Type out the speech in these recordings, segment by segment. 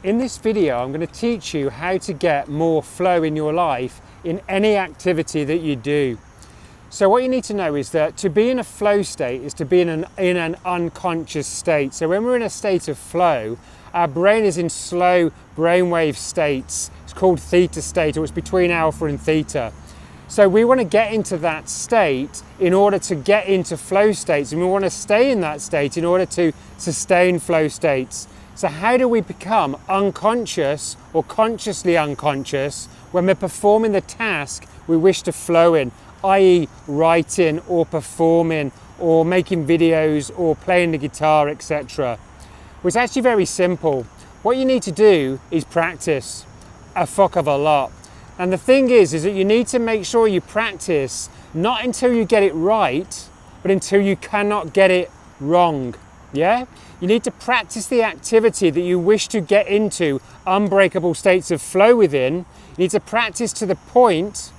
In this video, I'm going to teach you how to get more flow in your life in any activity that you do. So what you need to know is that to be in a flow state is to be in an unconscious state. So when we're in a state of flow, our brain is in slow brainwave states. It's called theta state, or it's between alpha and theta. So we want to get into that state in order to get into flow states, and we want to stay in that state in order to sustain flow states. So how do we become unconscious or consciously unconscious when we're performing the task we wish to flow in, i.e. writing or performing or making videos or playing the guitar, etc.? Well, it's actually very simple. What you need to do is practice a fuck of a lot. And the thing is that you need to make sure you practice not until you get it right, but until you cannot get it wrong. Yeah? You need to practice the activity that you wish to get into unbreakable states of flow within. You need to practice to the point,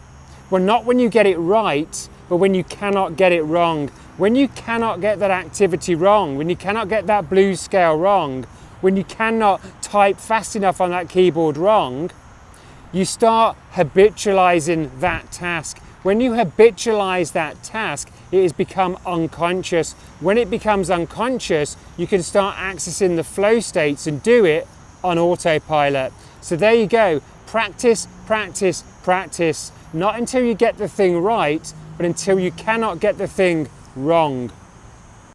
well, not when you get it right, but when you cannot get it wrong. When you cannot get that activity wrong, when you cannot get that blues scale wrong, when you cannot type fast enough on that keyboard wrong, you start habitualizing that task. When you habitualize that task, it has become unconscious. When it becomes unconscious, you can start accessing the flow states and do it on autopilot. So there you go. Practice, practice, practice. Not until you get the thing right, but until you cannot get the thing wrong.